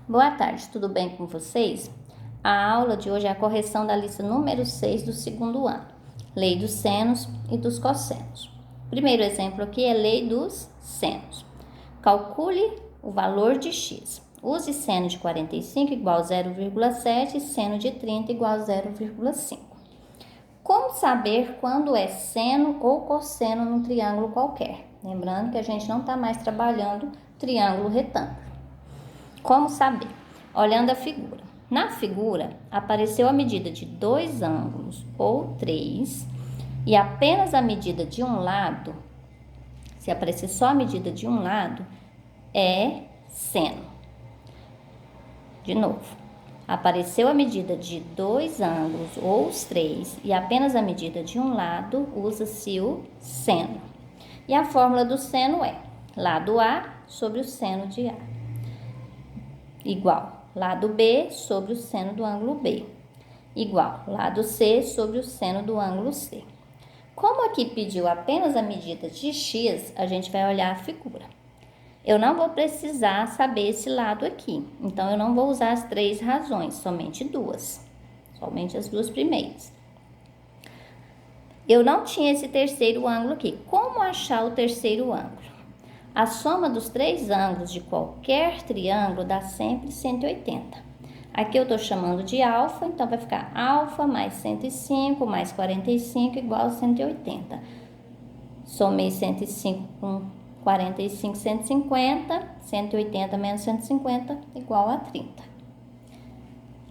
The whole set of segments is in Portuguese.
Boa tarde, tudo bem com vocês? A aula de hoje é a correção da lista número 6 do segundo ano, lei dos senos e dos cossenos. O primeiro exemplo aqui é lei dos senos. Calcule o valor de x. Use seno de 45 igual a 0,7 e seno de 30 igual a 0,5. Como saber quando é seno ou cosseno num triângulo qualquer? Lembrando que a gente não está mais trabalhando triângulo retângulo. Como saber? Olhando a figura. Na figura, apareceu a medida de dois ângulos ou três e apenas a medida de um lado. Se aparecer só a medida de um lado, é seno. De novo. Apareceu a medida de dois ângulos ou os três e apenas a medida de um lado, usa-se o seno. E a fórmula do seno é lado A sobre o seno de A, igual lado B sobre o seno do ângulo B, igual lado C sobre o seno do ângulo C. Como aqui pediu apenas a medida de x, a gente vai olhar a figura. Eu não vou precisar saber esse lado aqui, então eu não vou usar as três razões, somente duas, somente as duas primeiras. Eu não tinha esse terceiro ângulo aqui. Como achar o terceiro ângulo? A soma dos três ângulos de qualquer triângulo dá sempre 180. Aqui eu estou chamando de alfa, então vai ficar alfa mais 105 mais 45 igual a 180. Somei 105 com 45, 150, 180 menos 150 igual a 30.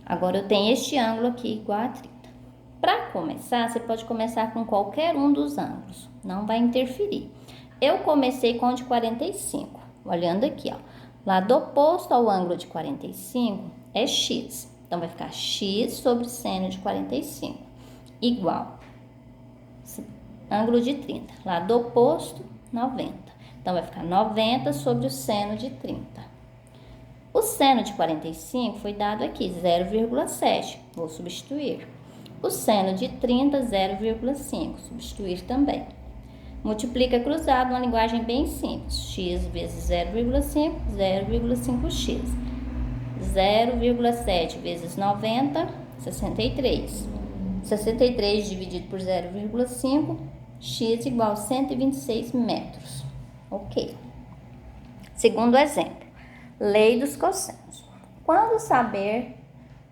Agora eu tenho este ângulo aqui igual a 30. Para começar, você pode começar com qualquer um dos ângulos, não vai interferir. Eu comecei com o de 45, olhando aqui, ó. Lado oposto ao ângulo de 45 é x, então vai ficar x sobre seno de 45, igual ângulo de 30. Lado oposto, 90. Então, vai ficar 90 sobre o seno de 30. O seno de 45 foi dado aqui, 0,7. Vou substituir. O seno de 30, 0,5. Substituir também. Multiplica cruzado, uma linguagem bem simples. X vezes 0,5, 0,5x. 0,7 vezes 90, 63. 63 dividido por 0,5, x igual a 126 metros. Ok. Segundo exemplo, lei dos cossenos. Quando saber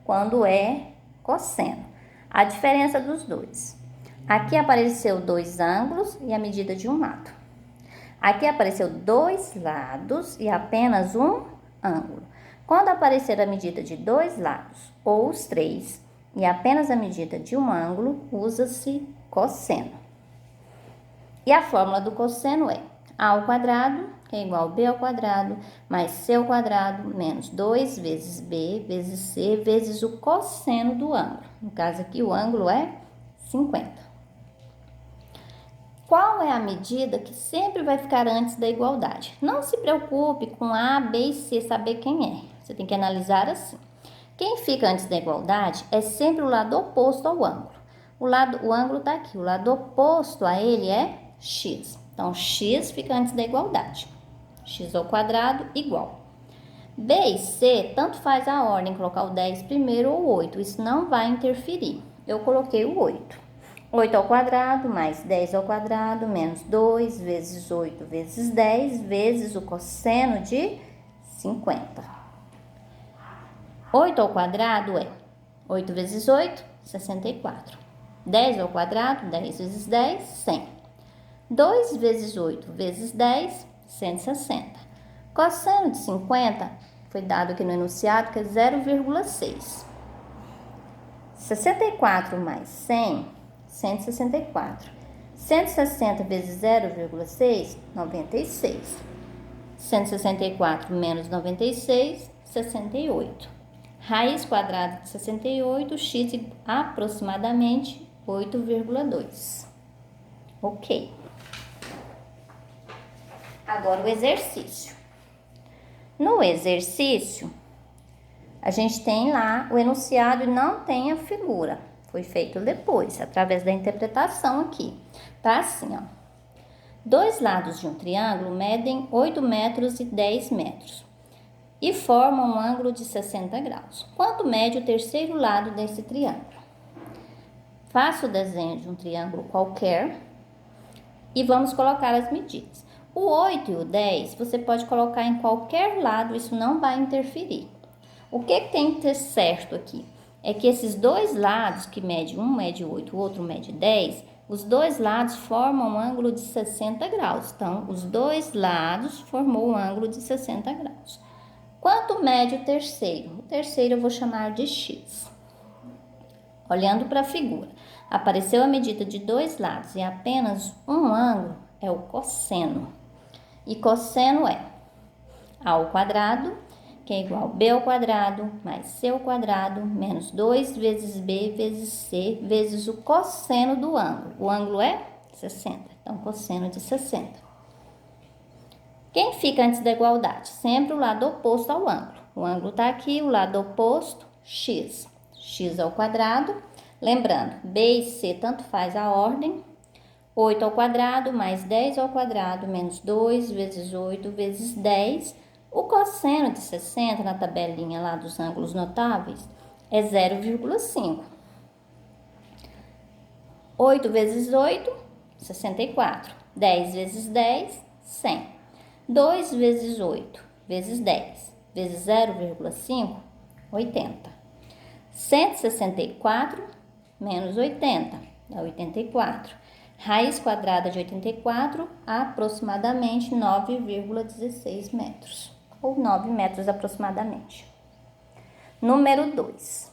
quando é cosseno? A diferença dos dois. Aqui apareceu dois ângulos e a medida de um lado. Aqui apareceu dois lados e apenas um ângulo. Quando aparecer a medida de dois lados ou os três e apenas a medida de um ângulo, usa-se cosseno. E a fórmula do cosseno é a ao quadrado, que é igual a b ao quadrado, mais c ao quadrado, menos 2 vezes b vezes c, vezes o cosseno do ângulo. No caso aqui, o ângulo é 50. Qual é a medida que sempre vai ficar antes da igualdade? Não se preocupe com A, B e C, saber quem é. Você tem que analisar assim. Quem fica antes da igualdade é sempre o lado oposto ao ângulo. O ângulo está aqui, o lado oposto a ele é x. Então, x fica antes da igualdade. X ao quadrado igual. B e C, tanto faz a ordem, colocar o 10 primeiro ou 8. Isso não vai interferir. Eu coloquei o 8. 8 ao quadrado mais 10 ao quadrado menos 2 vezes 8 vezes 10 vezes o cosseno de 50. 8 ao quadrado é 8 vezes 8, 64. 10 ao quadrado, 10 vezes 10, 100. 2 vezes 8 vezes 10, 160. Cosseno de 50 foi dado aqui no enunciado que é 0,6. 64 mais 100, 164. 160 vezes 0,6, 96. 164 menos 96, 68. Raiz quadrada de 68, x aproximadamente 8,2. Ok. Agora o exercício. No exercício, a gente tem lá o enunciado e não tem a figura. Foi feito depois, através da interpretação aqui. Tá assim, ó. Dois lados de um triângulo medem 8 metros e 10 metros. e formam um ângulo de 60 graus. Quanto mede o terceiro lado desse triângulo? Faça o desenho de um triângulo qualquer e vamos colocar as medidas. O 8 e o 10 você pode colocar em qualquer lado, isso não vai interferir. O que tem que ter certo aqui? É que esses dois lados, que mede um mede 8, o outro mede 10, os dois lados formam um ângulo de 60 graus. Então, os dois lados formou um ângulo de 60 graus. Quanto mede o terceiro? O terceiro eu vou chamar de x. Olhando para a figura, apareceu a medida de dois lados e apenas um ângulo, é o cosseno. E cosseno é a ao quadrado, que é igual a b ao quadrado, mais c ao quadrado, menos 2 vezes b vezes c, vezes o cosseno do ângulo. O ângulo é 60, então cosseno de 60. Quem fica antes da igualdade? Sempre o lado oposto ao ângulo. O ângulo está aqui, o lado oposto, x. X ao quadrado, lembrando, b e c tanto faz a ordem, 8 ao quadrado mais 10 ao quadrado menos 2 vezes 8 vezes 10, o cosseno de 60 na tabelinha lá dos ângulos notáveis é 0,5. 8 vezes 8, 64. 10 vezes 10, 100. 2 vezes 8 vezes 10 vezes 0,5, 80. 164 menos 80 dá 84. Raiz quadrada de 84, aproximadamente 9,16 metros, ou 9 metros aproximadamente. Número 2.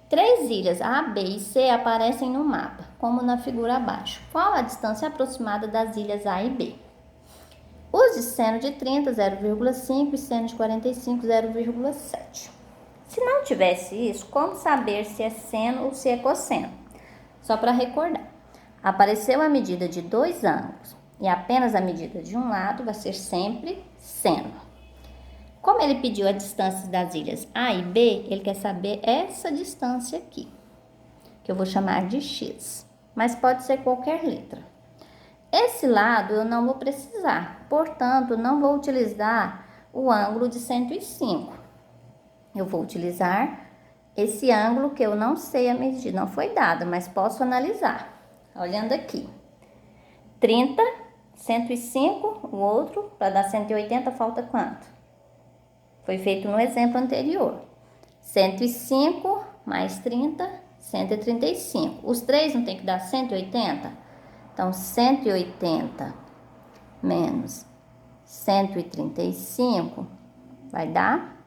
3 ilhas A, B e C aparecem no mapa, como na figura abaixo. Qual a distância aproximada das ilhas A e B? Use seno de 30, 0,5 e seno de 45, 0,7. Se não tivesse isso, como saber se é seno ou se é cosseno? Só para recordar, apareceu a medida de dois ângulos e apenas a medida de um lado vai ser sempre seno. Como ele pediu a distância das ilhas A e B, ele quer saber essa distância aqui, que eu vou chamar de x, mas pode ser qualquer letra. Esse lado eu não vou precisar, portanto, não vou utilizar o ângulo de 105. Eu vou utilizar esse ângulo que eu não sei a medida, não foi dada, mas posso analisar. Olhando aqui, 30, 105, o outro, para dar 180, falta quanto? Foi feito no exemplo anterior. 105 mais 30, 135. Os três não tem que dar 180? Então, 180 menos 135 vai dar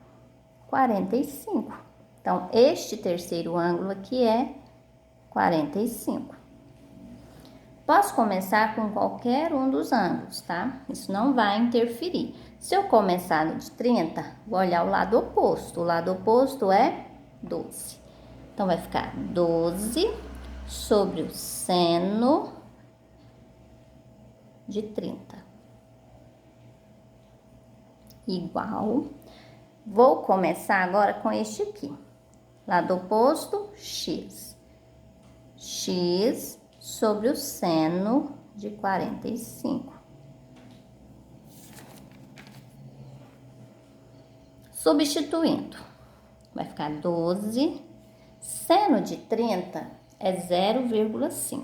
45. Então, este terceiro ângulo aqui é 45. Posso começar com qualquer um dos ângulos, tá? Isso não vai interferir. Se eu começar no de 30, vou olhar o lado oposto. O lado oposto é 12. Então, vai ficar 12 sobre o seno de 30. Igual. Vou começar agora com este aqui. Lado oposto, x. X sobre o seno de 45. Substituindo, vai ficar 12. Seno de 30 é 0,5.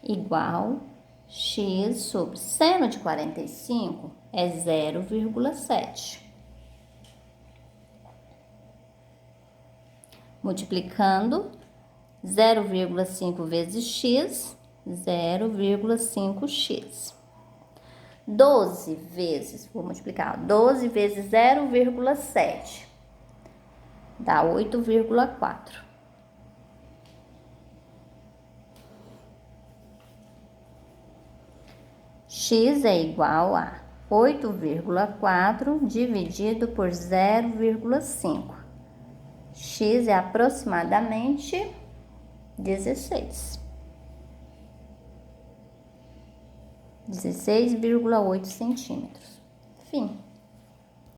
Igual x sobre seno de 45 é 0,7. Multiplicando, 0,5 vezes x, 0,5x. 12 vezes, vou multiplicar, 12 vezes 0,7 dá 8,4. X é igual a 8,4 dividido por 0,5. X é aproximadamente 16. 16,8 centímetros. Fim.